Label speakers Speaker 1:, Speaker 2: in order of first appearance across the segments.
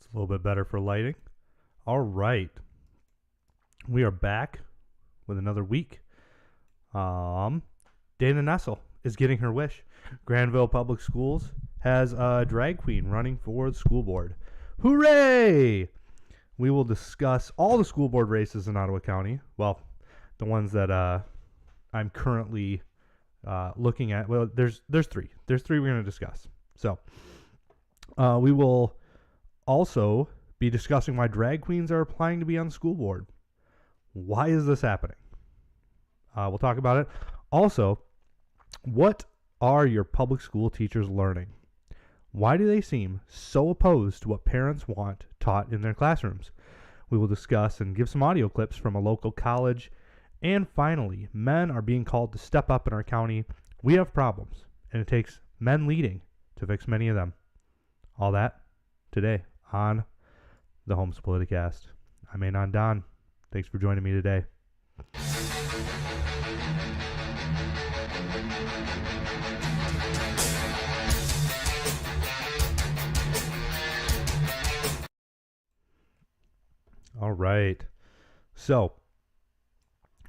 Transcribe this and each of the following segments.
Speaker 1: A little bit better for lighting. All right. We are back with another week. Dana Nessel is getting her wish. Grandville Public Schools has a drag queen running for the school board. Hooray! We will discuss all the school board races in Ottawa County. Well, the ones that I'm currently looking at. Well, there's three. There's three we're going to discuss. So we will also be discussing why drag queens are applying to be on the school board. Why is this happening? We'll talk about it. Also, what are your public school teachers learning? Why do they seem so opposed to what parents want taught in their classrooms? We will discuss and give some audio clips from a local college. And finally, men are being called to step up in our county. We have problems, and it takes men leading to fix many of them. All that today on the Homes Politicast. I'm Anon Don. Thanks for joining me today. All right. So,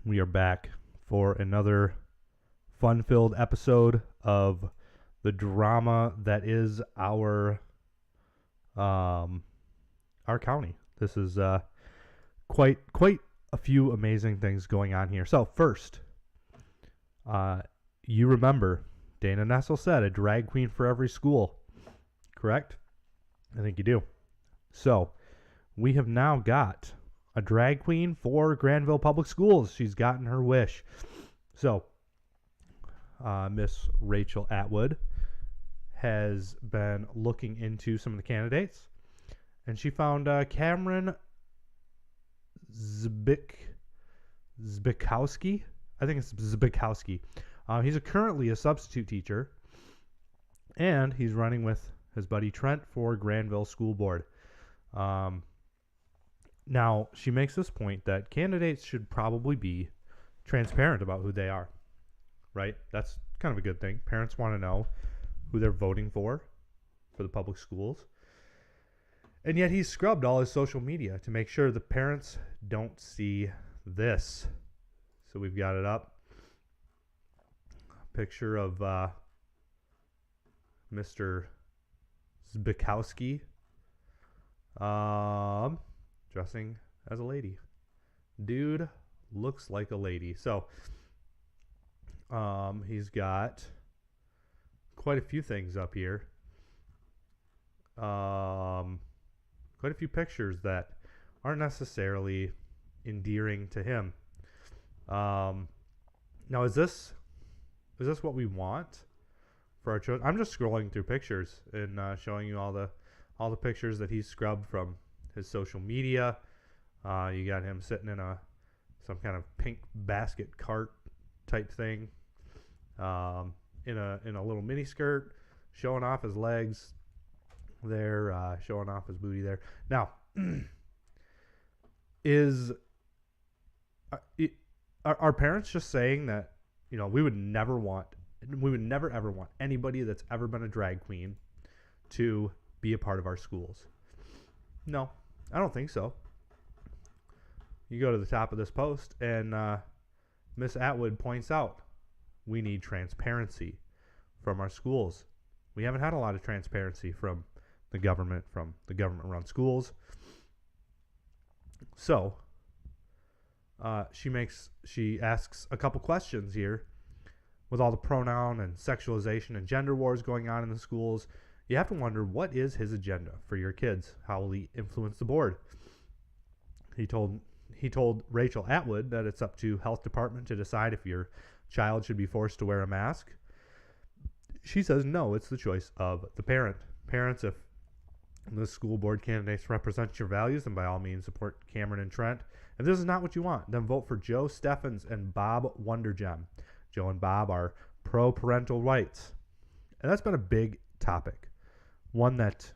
Speaker 1: we are back for another fun-filled episode of the drama that is our county. This is quite a few amazing things going on here. So first, you remember Dana Nessel said a drag queen for every school, correct? I think you do. So we have now got a drag queen for Grandville Public Schools. She's gotten her wish. So Miss Rachel Atwood has been looking into some of the candidates, and she found Cameron Zbikowski. I think it's Zbikowski. He's currently a substitute teacher, and he's running with his buddy Trent for Grandville School Board. Now, she makes this point that candidates should probably be transparent about who they are, right? That's kind of a good thing. Parents want to know who they're voting for the public schools. And yet he's scrubbed all his social media to make sure the parents don't see this. So we've got it up. Picture of Mr. Zbikowski dressing as a lady. Dude looks like a lady. So he's got quite a few things up here. Quite a few pictures that aren't necessarily endearing to him. Now, is this what we want for our children? I'm just scrolling through pictures and showing you all the pictures that he's scrubbed from his social media. You got him sitting in some kind of pink basket cart type thing, in a little mini skirt, showing off his legs there, showing off his booty there. Now, are parents just saying that, we would never ever want anybody that's ever been a drag queen to be a part of our schools? No, I don't think so. You go to the top of this post, and Miss Atwood points out we need transparency from our schools. We haven't had a lot of transparency from the government-run schools. So she asks a couple questions here. With all the pronoun and sexualization and gender wars going on in the schools, you have to wonder, what is his agenda for your kids? How will he influence the board? He told Rachel Atwood that it's up to health department to decide if your child should be forced to wear a mask. She says no, it's the choice of the parent. Parents, if the school board candidates represent your values, then by all means support Cameron and Trent. If this is not what you want, then vote for Joe Steffens and Bob Wondergem. Joe and Bob are pro-parental rights. And that's been a big topic. One that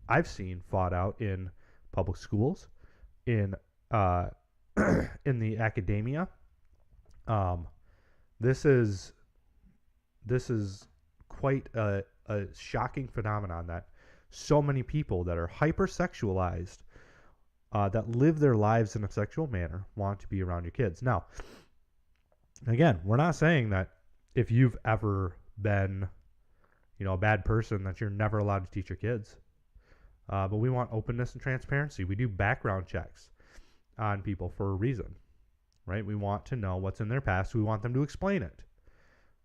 Speaker 1: I've seen fought out in public schools, in in the academia. This is quite a shocking phenomenon that so many people that are hypersexualized, that live their lives in a sexual manner, want to be around your kids. Now, again, we're not saying that if you've ever been, a bad person, that you're never allowed to teach your kids. But we want openness and transparency. We do background checks on people for a reason, right? We want to know what's in their past. We want them to explain it,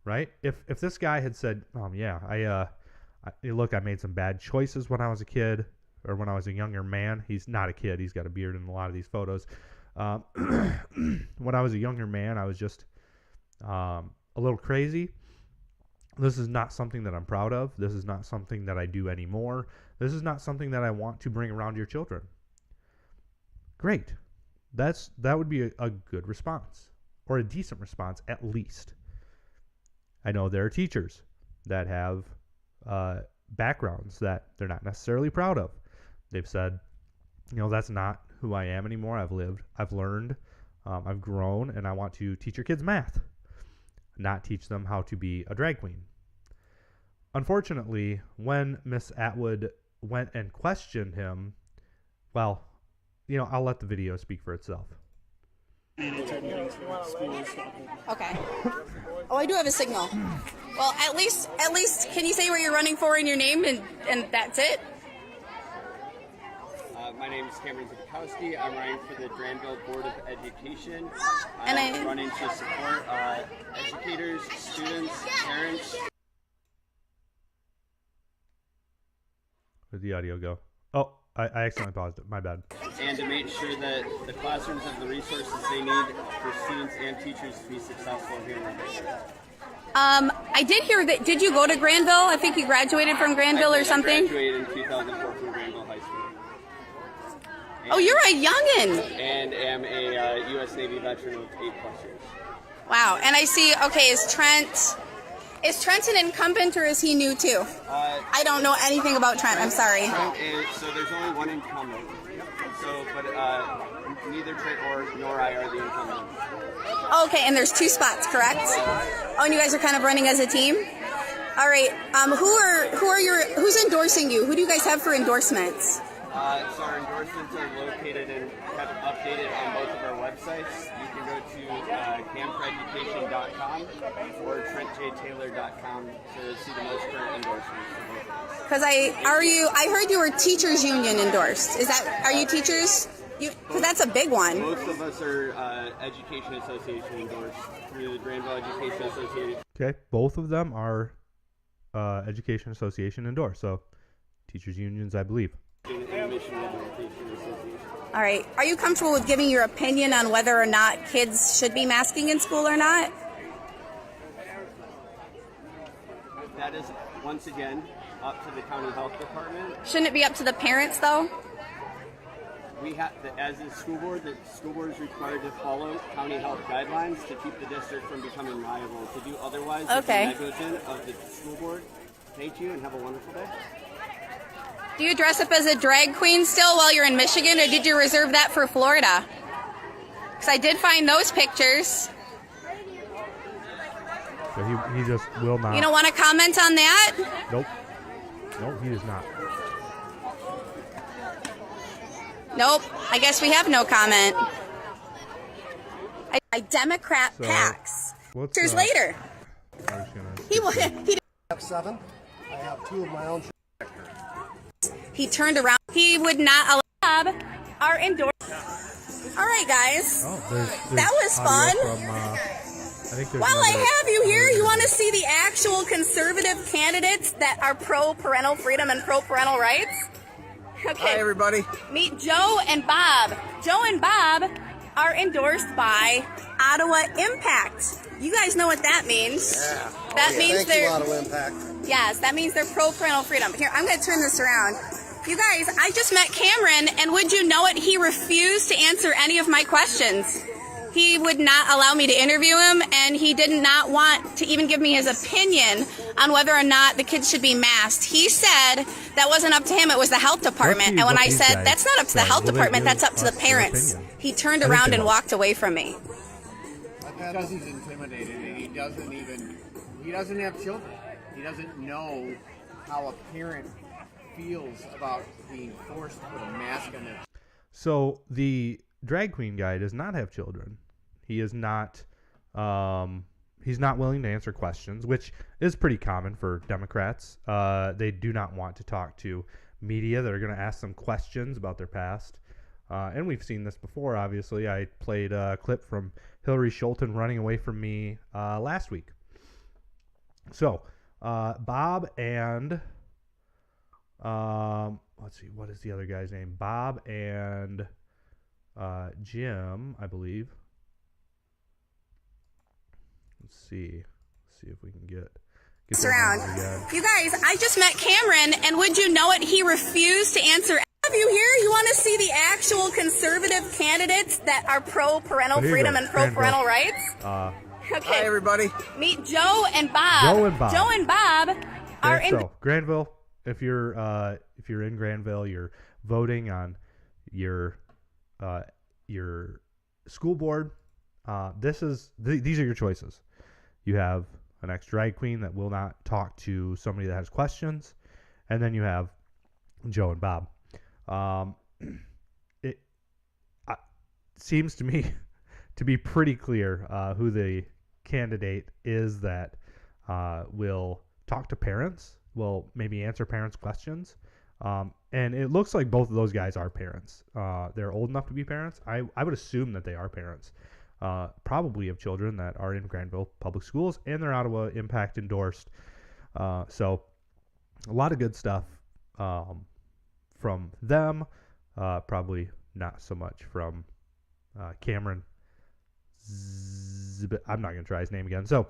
Speaker 1: right? If this guy had said, look, I made some bad choices when I was a kid, or when I was a younger man. He's not a kid. He's got a beard in a lot of these photos. When I was a younger man, I was just a little crazy. This is not something that I'm proud of. This is not something that I do anymore. This is not something that I want to bring around your children. Great. That would be a good response, or a decent response at least. I know there are teachers that have backgrounds that they're not necessarily proud of. They've said, that's not who I am anymore. I've lived, I've learned, I've grown, and I want to teach your kids math, not teach them how to be a drag queen. Unfortunately, when Miss Atwood went and questioned him, well, I'll let the video speak for itself.
Speaker 2: Okay.
Speaker 3: Oh, I do have a signal. Well, at least, can you say what you're running for in your name, and that's it?
Speaker 2: My name is Cameron Zukowski. I'm running for the Grandville Board of Education.
Speaker 3: And
Speaker 2: I'm running to support educators, students, parents.
Speaker 1: Where'd the audio go? Oh, I accidentally paused it. My bad.
Speaker 2: And to make sure that the classrooms have the resources they need for students and teachers to be successful here in the district.
Speaker 3: I did hear that. Did you go to Grandville? I think you graduated from Grandville or something.
Speaker 2: I graduated in 2004 from Grandville High School.
Speaker 3: Oh, you're a youngin'.
Speaker 2: And am a U.S. Navy veteran with 8+ years.
Speaker 3: Wow. And I see. Okay, is Trent an incumbent, or is he new too? I don't know anything about Trent. I'm sorry.
Speaker 2: So there's only one incumbent. But neither Trent nor I are the incumbents.
Speaker 3: Okay, and there's 2 spots, correct? Oh, and you guys are kind of running as a team. All right. Who's endorsing you? Who do you guys have for endorsements?
Speaker 2: So our endorsements are located and kept updated on both of our websites. You can go to campreducation.com or trentjtaylor.com to see the most current endorsements.
Speaker 3: Because I heard you were teachers union endorsed. Are you teachers? Because that's a big one.
Speaker 2: Most of us are Education Association endorsed through the Grandville Education Association.
Speaker 1: Okay, both of them are Education Association endorsed. So teachers unions, I believe.
Speaker 3: All right. Are you comfortable with giving your opinion on whether or not kids should be masking in school or not?
Speaker 2: That is, once again, up to the county health department.
Speaker 3: Shouldn't it be up to the parents, though?
Speaker 2: We have, as a school board, the school board is required to follow county health guidelines to keep the district from becoming liable. To do otherwise,
Speaker 3: okay,
Speaker 2: is negligent of the school board. Thank you and have a wonderful day.
Speaker 3: Do you dress up as a drag queen still while you're in Michigan, or did you reserve that for Florida? Because I did find those pictures.
Speaker 1: So he just will not.
Speaker 3: You don't want to comment on that?
Speaker 1: Nope, he does not.
Speaker 3: Nope, I guess we have no comment. I Democrat PACs. Pictures later. He
Speaker 4: have 7. I have 2 of my own.
Speaker 3: He turned around. He would not allow our endorsement. All right, guys.
Speaker 1: Oh, there's
Speaker 3: that was fun.
Speaker 1: think there's
Speaker 3: While I
Speaker 1: another-
Speaker 3: have you here, you want to see the actual conservative candidates that are pro-parental freedom and pro-parental rights? Okay.
Speaker 5: Hi, everybody.
Speaker 3: Meet Joe and Bob. Joe and Bob are endorsed by Ottawa Impact. You guys know what that means.
Speaker 4: Yeah.
Speaker 3: That means
Speaker 4: Thank you,
Speaker 3: they're...
Speaker 4: Ottawa Impact.
Speaker 3: Yes, that means they're pro-parental freedom. Here, I'm going to turn this around. You guys, I just met Cameron, and would you know it, he refused to answer any of my questions. He would not allow me to interview him, and he did not want to even give me his opinion on whether or not the kids should be masked. He said that wasn't up to him, it was the health department. And when I said, that's not up to the health department, that's up to the parents, he turned around and walked away from me.
Speaker 5: Because he's intimidated and he doesn't have children. He doesn't know how a parent feels about being forced to put a mask on their...
Speaker 1: So the drag queen guy does not have children. He is not he's not willing to answer questions, which is pretty common for Democrats. They do not want to talk to media that are going to ask them questions about their past. And we've seen this before, obviously. I played a clip from Hillary Schulten running away from me last week. So Bob and let's see, what is the other guy's name? Bob and Jim, I believe. Let's see if we can get
Speaker 3: Around. You guys, I just met Cameron, and would you know it, he refused to answer. Have you here? You want to see the actual conservative candidates that are pro-parental freedom and pro-parental rights? Okay.
Speaker 5: Hi, everybody.
Speaker 3: Meet Joe and Bob. Joe and Bob are in.
Speaker 1: So Grandville, if you're in Grandville, you're voting on your school board. These are your choices. You have an ex-drag queen that will not talk to somebody that has questions, and then you have Joe and Bob. It seems to me to be pretty clear who the candidate is that will talk to parents, will maybe answer parents' questions. And it looks like both of those guys are parents. They're old enough to be parents. I would assume that they are parents. Probably of children that are in Grandville Public Schools, and they're Ottawa Impact endorsed. So a lot of good stuff from them. Probably not so much from Cameron. I'm not going to try his name again. So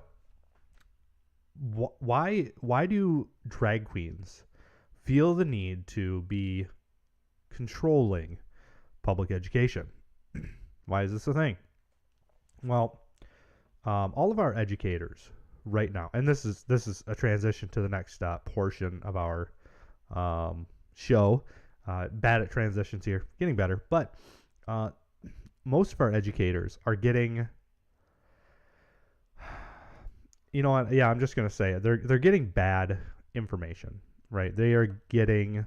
Speaker 1: why do drag queens feel the need to be controlling public education? Why is this a thing? Well, all of our educators right now, and this is a transition to the next portion of our show. Bad at transitions here, getting better, but most of our educators are getting, you know what? Yeah, I'm just gonna say it. They're getting bad information, right? They are getting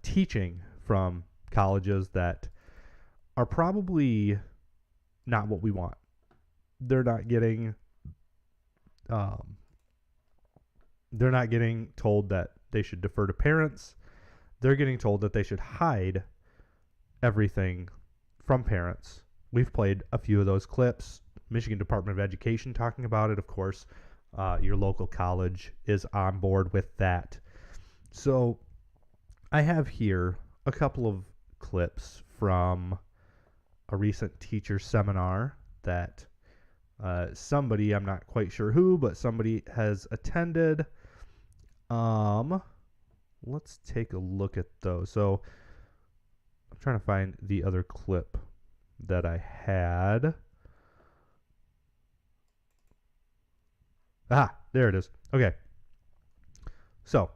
Speaker 1: teaching from colleges that are probably not what we want. They're not getting told that they should defer to parents. They're getting told that they should hide everything from parents. We've played a few of those clips. Michigan Department of Education talking about it, of course. Your local college is on board with that. So I have here a couple of clips from a recent teacher seminar that somebody, I'm not quite sure who, but somebody has attended. Let's take a look at those. So I'm trying to find the other clip that I had. There it is. Okay. So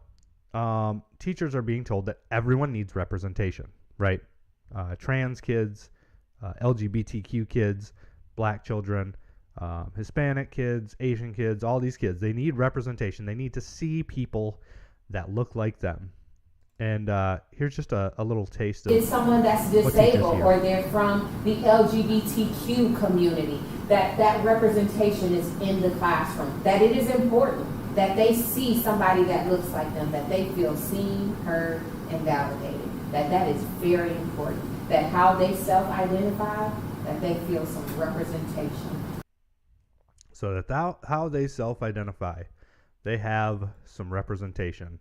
Speaker 1: teachers are being told that everyone needs representation, right? Trans kids, LGBTQ kids, black children, Hispanic kids, Asian kids, all these kids, they need representation. They need to see people that look like them. And here's just a little taste of
Speaker 6: is someone that's disabled or they're from the LGBTQ community, that representation is in the classroom, that it is important that they see somebody that looks like them, that they feel seen, heard, and validated, that is very important, that how they self-identify, that they feel some representation.
Speaker 1: so that how they self-identify, they have some representation.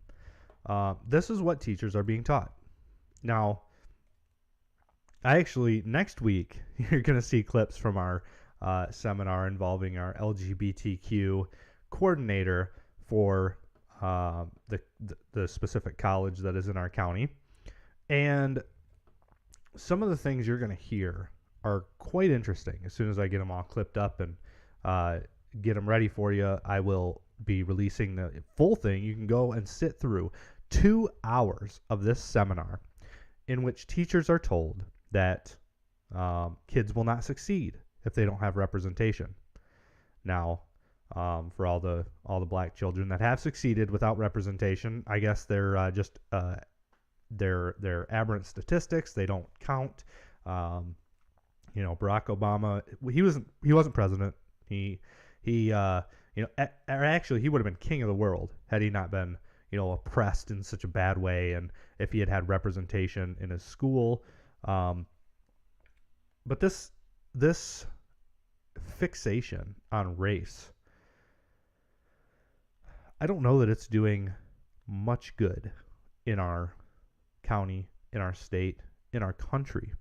Speaker 1: This is what teachers are being taught. Now, next week, you're going to see clips from our seminar involving our LGBTQ coordinator for the specific college that is in our county. And some of the things you're going to hear are quite interesting. As soon as I get them all clipped up and get them ready for you, I will be releasing the full thing. You can go and sit through 2 hours of this seminar in which teachers are told that kids will not succeed if they don't have representation. Now, for all the black children that have succeeded without representation, I guess they're just they're aberrant statistics. They don't count. Barack Obama, he wasn't president. He actually he would have been king of the world had he not been oppressed in such a bad way, and if he had representation in his school. But this fixation on race, I don't know that it's doing much good in our county, in our state, in our country.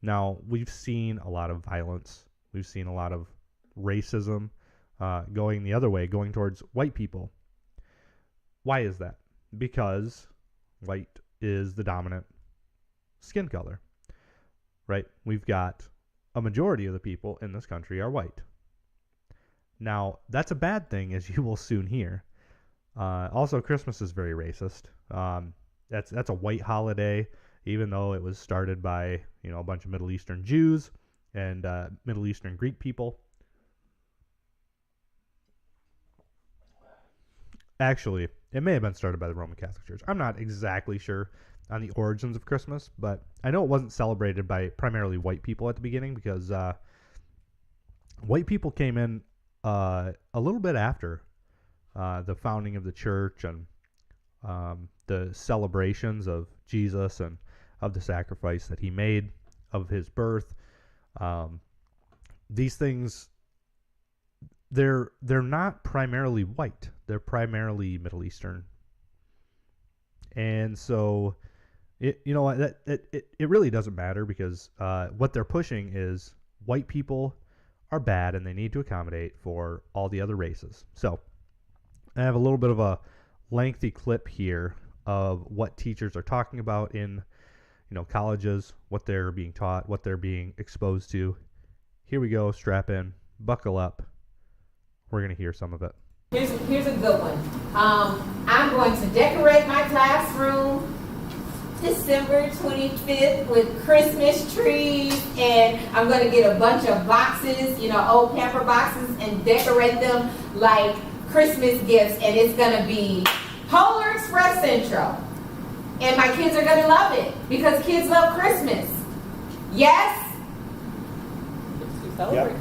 Speaker 1: Now, we've seen a lot of violence. We've seen a lot of racism going the other way, going towards white people. Why is that? Because white is the dominant skin color, right? We've got a majority of the people in this country are white. Now, that's a bad thing, as you will soon hear. Also, Christmas is very racist. That's a white holiday, even though it was started by a bunch of Middle Eastern Jews and Middle Eastern Greek people. Actually, it may have been started by the Roman Catholic Church. I'm not exactly sure on the origins of Christmas, but I know it wasn't celebrated by primarily white people at the beginning, because white people came in a little bit after the founding of the church and the celebrations of Jesus and of the sacrifice that he made, of his birth. These things, they're not primarily white. They're primarily Middle Eastern. And so, it really doesn't matter, because what they're pushing is white people are bad and they need to accommodate for all the other races. So I have a little bit of a lengthy clip here of what teachers are talking about in colleges, what they're being taught, what they're being exposed to. Here we go. Strap in, buckle up. We're going to hear some of it.
Speaker 6: Here's a good one. I'm going to decorate my classroom December 25th with Christmas trees, and I'm going to get a bunch of boxes, old camper boxes, and decorate them like Christmas gifts, and it's going to be Polar Express Central. And my kids are going to love it, because kids love Christmas. Yes?
Speaker 2: Yep.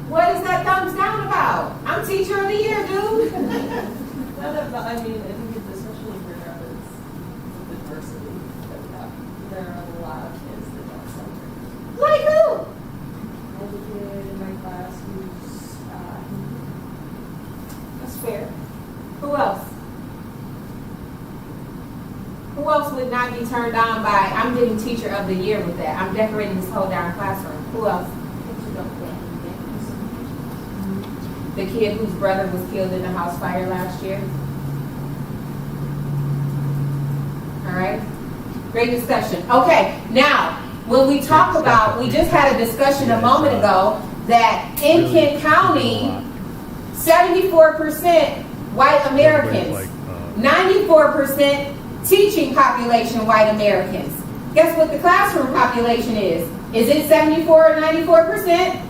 Speaker 6: What is that thumbs down about? I'm teacher of the year, dude.
Speaker 7: I think it's especially for us, the diversity that we have. There are a lot of kids that don't celebrate.
Speaker 6: Like who?
Speaker 7: I have a kid in my class who's
Speaker 6: That's fair. Who else? Who else would not be turned on by, I'm getting teacher of the year with that. I'm decorating this whole darn classroom. Who else? The kid whose brother was killed in the house fire last year. All right. Great discussion. Okay. Now, when we talk about, we just had a discussion a moment ago that in Kent County, 74% white Americans, 94% teaching population white Americans. Guess what the classroom population is? Is it 74 or 94%?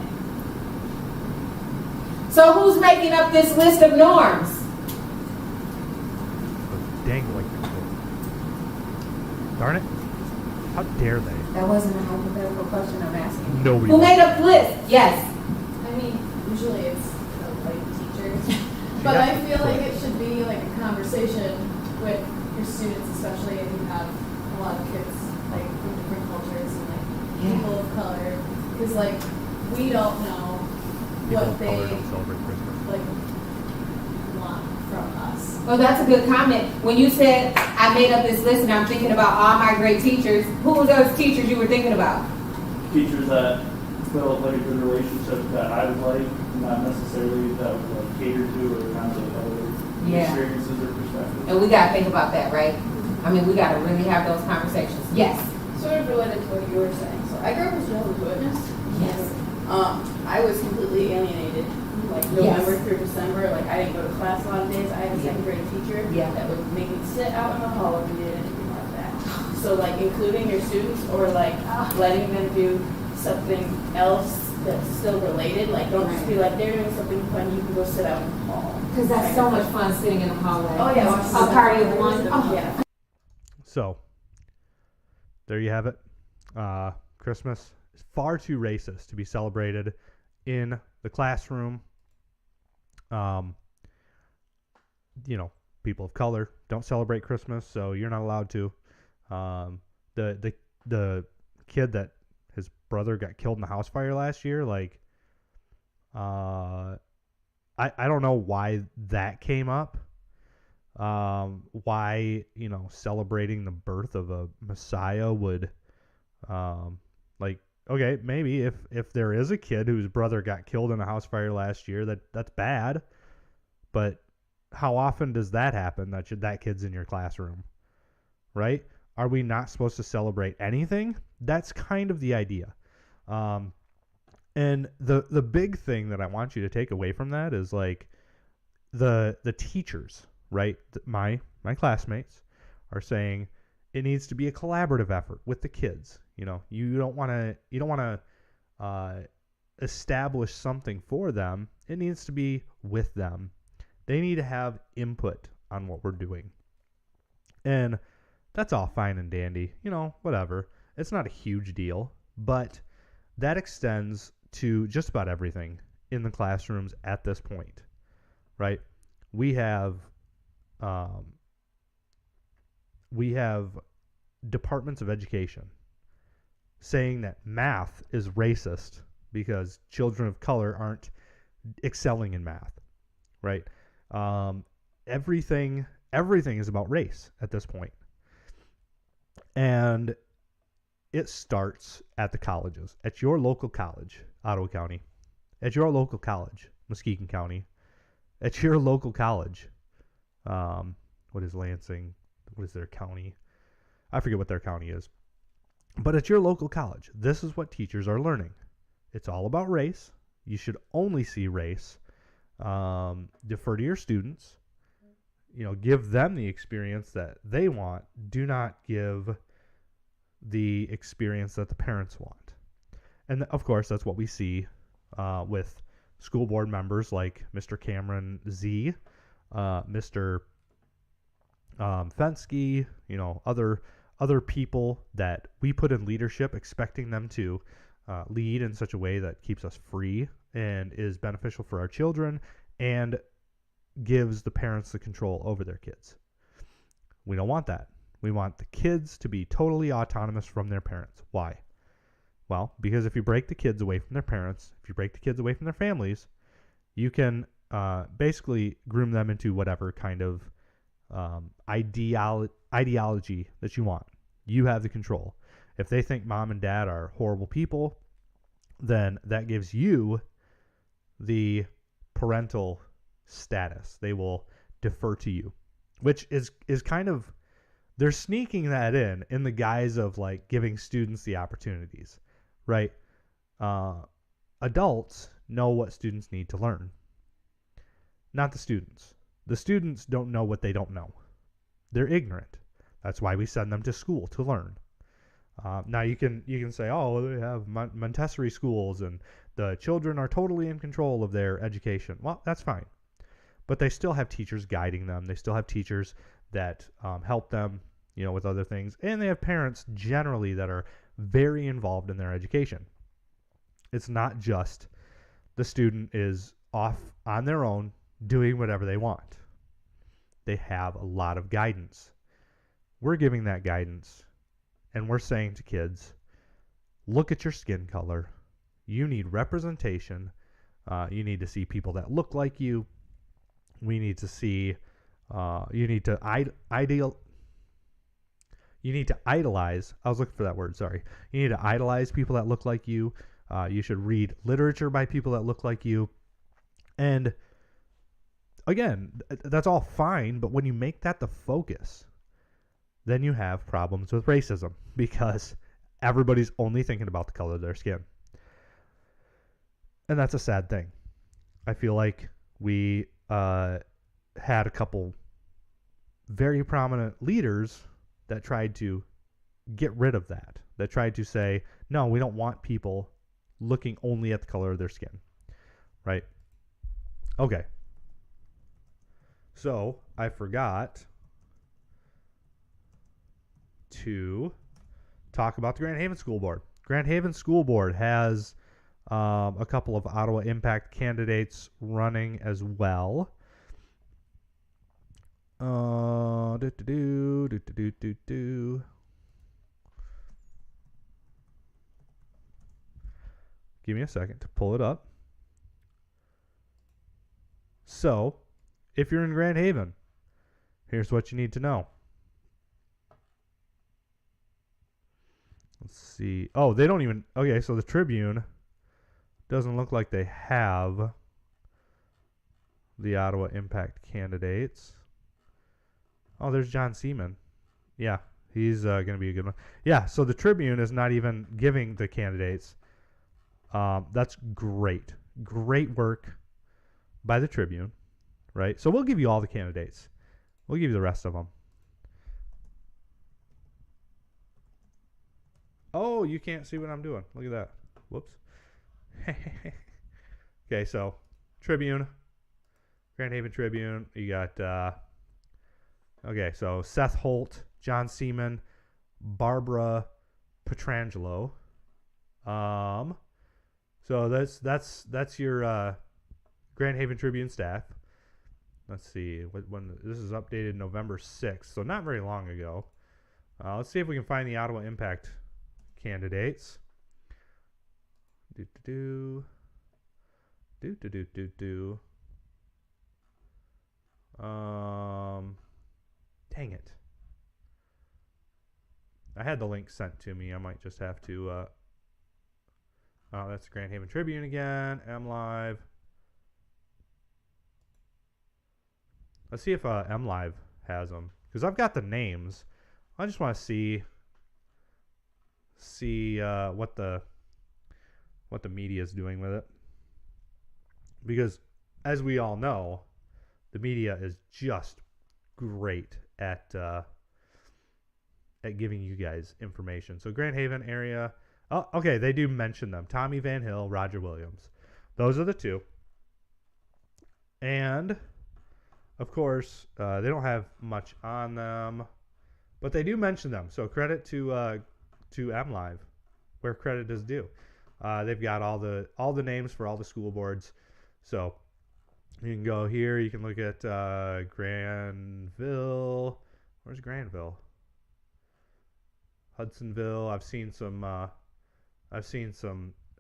Speaker 6: So who's making up this list of norms?
Speaker 1: Dang white people. Darn it. How dare they?
Speaker 6: That wasn't a hypothetical question I'm asking.
Speaker 1: Nobody.
Speaker 6: Who made up the list? Yes.
Speaker 7: usually it's white teachers. But I feel like it should be like a conversation with your students, especially if you have a lot of kids like from different cultures and like people of color. Because like we don't know what
Speaker 1: of
Speaker 7: they
Speaker 1: color don't celebrate Christmas.
Speaker 7: like want from us.
Speaker 6: Oh, that's a good comment. When you said, I made up this list and I'm thinking about all my great teachers, who were those teachers you were thinking about?
Speaker 8: Teachers that felt like a good relationship that I would like, not necessarily that would like cater to or kind of other experiences or perspectives.
Speaker 6: And we got to think about that, right? I mean, we got to really have those conversations. Yes.
Speaker 9: Sort of related to what you were saying. So I grew up as Jehovah's Witness.
Speaker 6: Yes.
Speaker 9: I was completely alienated. Like November through December, like I didn't go to class a lot of days. I had a second grade teacher that would make me sit out in the hall if we did anything like that. So like including your students or like letting them do something else that's still related. Like don't just be like they're doing something fun. You can go sit out in the hall.
Speaker 6: Because that's so much fun sitting in the hallway.
Speaker 9: Oh yeah,
Speaker 6: a party of one. Oh.
Speaker 9: Yeah.
Speaker 1: So, there you have it. Christmas is far too racist to be celebrated in the classroom. People of color don't celebrate Christmas, so you're not allowed to. The kid that his brother got killed in the house fire last year, like, I don't know why that came up. Why, celebrating the birth of a Messiah would, okay, maybe if there is a kid whose brother got killed in a house fire last year, that's bad. But how often does that happen, that kid's in your classroom, right? Are we not supposed to celebrate anything? That's kind of the idea. And the big thing that I want you to take away from that is like the teachers, right? My classmates are saying it needs to be a collaborative effort with the kids. You don't want to establish something for them. It needs to be with them. They need to have input on what we're doing. And that's all fine and dandy, whatever. It's not a huge deal, but that extends to just about everything in the classrooms at this point, right? We have departments of education saying that math is racist because children of color aren't excelling in math, right? Everything is about race at this point. And it starts at the colleges, at your local college, Ottawa County, at your local college, Muskegon County, at your local college. What is Lansing? What is their county? I forget what their county is. But at your local college, this is what teachers are learning. It's all about race. You should only see race. Defer to your students. Give them the experience that they want. Do not give the experience that the parents want. And of course, that's what we see with school board members like Mr. Cameron Z, Mr. Fensky, other people that we put in leadership, expecting them to lead in such a way that keeps us free and is beneficial for our children and gives the parents the control over their kids. We don't want that. We want the kids to be totally autonomous from their parents. Why? Well, because if you break the kids away from their parents, if you break the kids away from their families, you can basically groom them into whatever kind of ideology that you want. You have the control. If they think mom and dad are horrible people, then that gives you the parental status. They will defer to you, which is kind of, they're sneaking that in the guise of like giving students the opportunities, right? Adults know what students need to learn, not the students. The students don't know what they don't know. They're ignorant. That's why we send them to school to learn. Now you can say, oh, they have Montessori schools and the children are totally in control of their education. Well, that's fine. But they still have teachers guiding them. They still have teachers that help them, with other things. And they have parents generally that are very involved in their education. It's not just the student is off on their own doing whatever they want. They have a lot of guidance. We're giving that guidance, and we're saying to kids, look at your skin color. You need representation You need to see people that look like you. We need to see. You need to idolize. I was looking for that word. Sorry. You need to idolize people that look like you. You should read literature by people that look like you. And again, that's all fine. But when you make that the focus, then you have problems with racism because everybody's only thinking about the color of their skin. And that's a sad thing. I feel like we had a couple very prominent leaders that tried to get rid of that. That tried to say, no, we don't want people looking only at the color of their skin. Right? Okay. So I forgot to talk about the Grand Haven School Board. Grand Haven School Board has a couple of Ottawa Impact candidates running as well. Give me a second to pull it up. So, if you're in Grand Haven, here's what you need to know. Let's see. Oh, they don't even... Okay, so the Tribune doesn't look like they have the Ottawa Impact candidates. Oh, there's John Seaman. Yeah, he's going to be a good one. Yeah, so the Tribune is not even giving the candidates. That's great. Great work by the Tribune, right? So we'll give you all the candidates. We'll give you the rest of them. Oh, you can't see what I'm doing. Look at that. Whoops. Okay, so Tribune, Grand Haven Tribune. You got, okay, so Seth Holt, John Seaman, Barbara Petrangelo. So that's your Grand Haven Tribune staff. Let's see when this is updated November 6th, so not very long ago. Let's see if we can find the Ottawa Impact candidates. Dang it. I had the link sent to me. I might just have to oh, that's Grand Haven Tribune again. MLive. Let's see if MLive has them, because I've got the names. I just want to see what the media is doing with it, because as we all know, the media is just great at giving you guys information. So Grand Haven area. Oh, okay, they do mention them. Tommy Van Hill, Roger Williams. Those are the two. And of course, they don't have much on them, but they do mention them. So credit to MLive, where credit is due. They've got all the names for all the school boards. So you can go here. You can look at Grandville. Where's Grandville? Hudsonville. I've seen some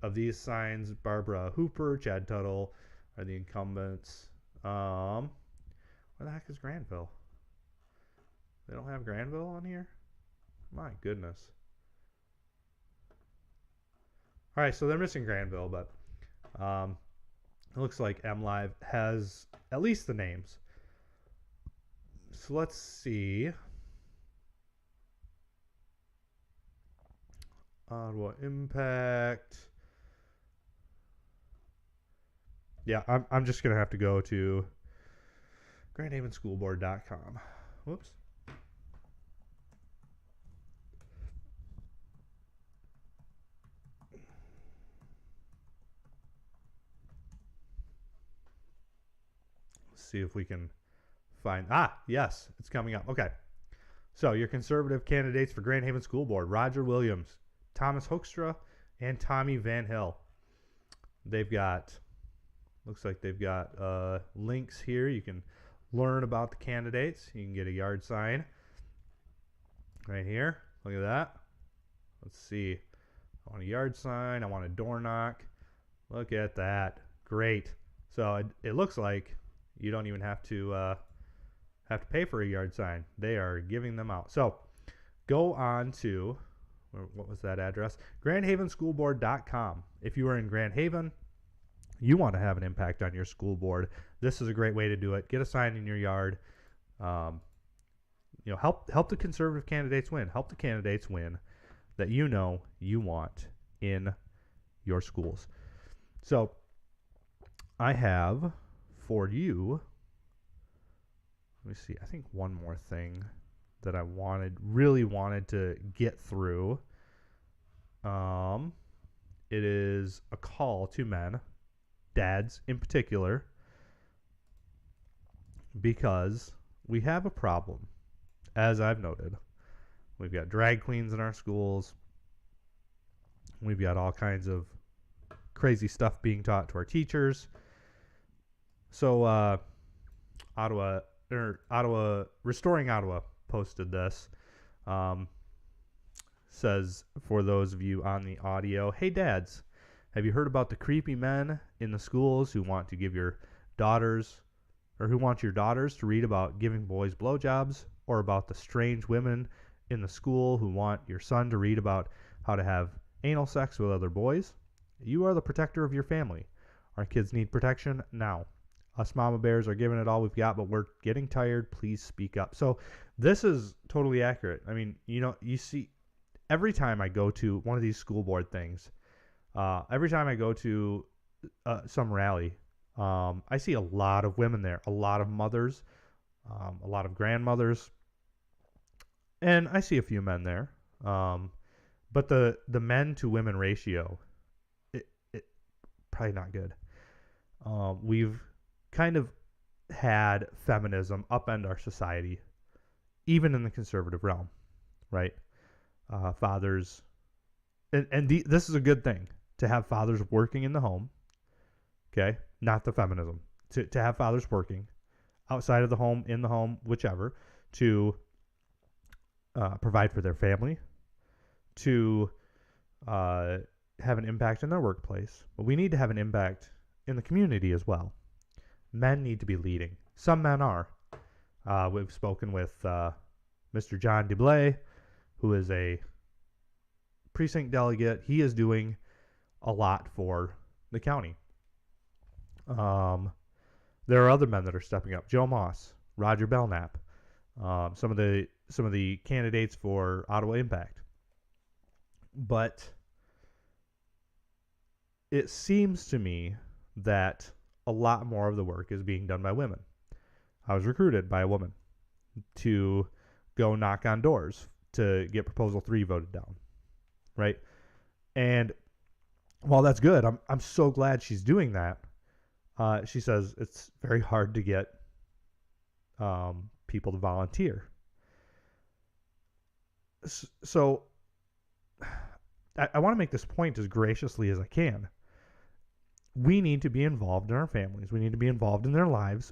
Speaker 1: of these signs. Barbara Hooper, Chad Tuttle are the incumbents. Where the heck is Grandville? They don't have Grandville on here? My goodness. All right, so they're missing Grandville, but it looks like MLive has at least the names. So let's see. Ottawa Impact. Yeah, I'm just going to have to go to grandhavenschoolboard.com. Whoops. See if we can find... yes, it's coming up. Okay. So your conservative candidates for Grand Haven School Board: Roger Williams, Thomas Hoekstra, and Tommy Van Hill. They've got... Looks like they've got links here. You can learn about the candidates. You can get a yard sign right here. Look at that. Let's see. I want a yard sign. I want a door knock. Look at that. Great. So it looks like you don't even have to pay for a yard sign. They are giving them out. So go on to, what was that address? GrandHavenSchoolBoard.com. If you are in Grand Haven, you want to have an impact on your school board, this is a great way to do it. Get a sign in your yard. Help the conservative candidates win. Help the candidates win that you want in your schools. So I have for you, let me see, I think one more thing that I really wanted to get through. It is a call to men, dads in particular, because we have a problem, as I've noted. We've got drag queens in our schools. We've got all kinds of crazy stuff being taught to our teachers. So Restoring Ottawa posted this. Says, for those of you on the audio, hey dads, have you heard about the creepy men in the schools who want your daughters to read about giving boys blowjobs, or about the strange women in the school who want your son to read about how to have anal sex with other boys? You are the protector of your family. Our kids need protection now. Us mama bears are giving it all we've got, but we're getting tired. Please speak up. So this is totally accurate. I mean, you see, every time I go to one of these school board things, every time I go to some rally, I see a lot of women there, a lot of mothers, a lot of grandmothers, and I see a few men there. But the men to women ratio, it probably not good. We've kind of had feminism upend our society, even in the conservative realm, right? Fathers, this is a good thing, to have fathers working in the home, okay? Not the feminism. To have fathers working outside of the home, in the home, whichever, to provide for their family, to have an impact in their workplace. But we need to have an impact in the community as well. Men need to be leading. Some men are. We've spoken with Mr. John DeBlay, who is a precinct delegate. He is doing a lot for the county. There are other men that are stepping up. Joe Moss, Roger Belknap, some of the candidates for Ottawa Impact. But it seems to me that a lot more of the work is being done by women. I was recruited by a woman to go knock on doors to get Proposal 3 voted down, right? And while that's good, I'm so glad she's doing that. She says it's very hard to get people to volunteer. So I want to make this point as graciously as I can. We need to be involved in our families. We need to be involved in their lives.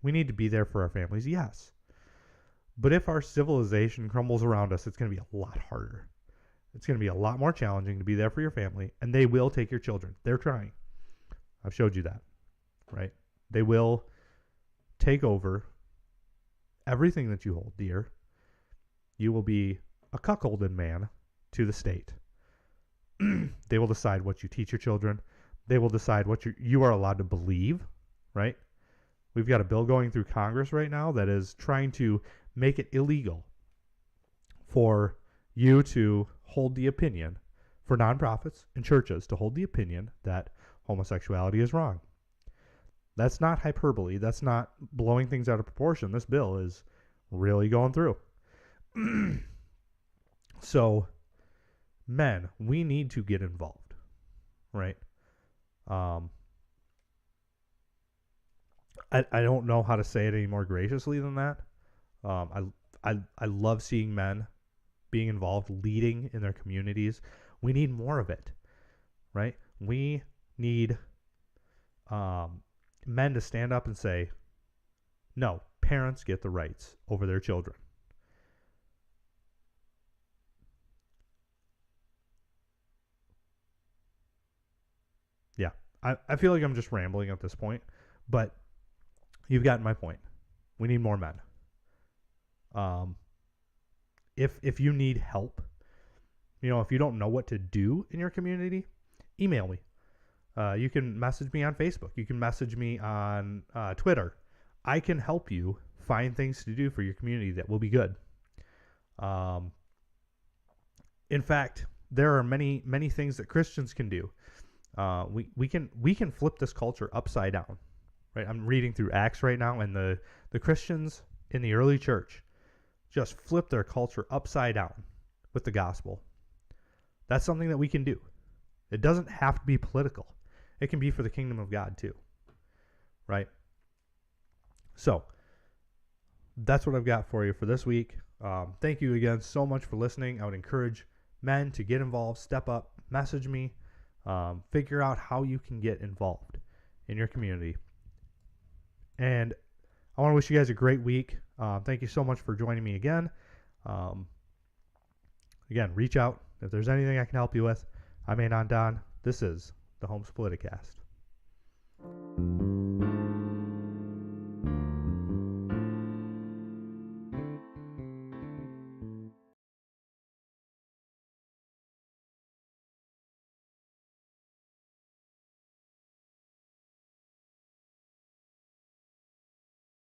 Speaker 1: We need to be there for our families, yes. But if our civilization crumbles around us, it's going to be a lot harder. It's going to be a lot more challenging to be there for your family, and they will take your children. They're trying. I've showed you that, right? They will take over everything that you hold dear. You will be a cuckolded man to the state. They will decide what you teach your children. They will decide what you are allowed to believe, right? We've got a bill going through Congress right now that is trying to make it illegal for you to hold the opinion, for nonprofits and churches to hold the opinion that homosexuality is wrong. That's not hyperbole. That's not blowing things out of proportion. This bill is really going through. So, men, we need to get involved, right? I don't know how to say it any more graciously than that. I love seeing men being involved, leading in their communities. We need more of it, right? We need men to stand up and say, no, parents get the rights over their children. Yeah, I feel like I'm just rambling at this point, but you've gotten my point. We need more men. If you need help, if you don't know what to do in your community, email me. You can message me on Facebook. You can message me on Twitter. I can help you find things to do for your community that will be good. In fact, there are many things that Christians can do. We can flip this culture upside down. Right? I'm reading through Acts right now, and the Christians in the early church just flip their culture upside down with the gospel. That's something that we can do. It doesn't have to be political. It can be for the kingdom of God too. Right? So, that's what I've got for you for this week. Thank you again so much for listening. I would encourage men to get involved, step up, message me, figure out how you can get involved in your community. And I want to wish you guys a great week. Thank you so much for joining me again. Again, reach out if there's anything I can help you with. I'm Anon Don. This is the Homes Politicast.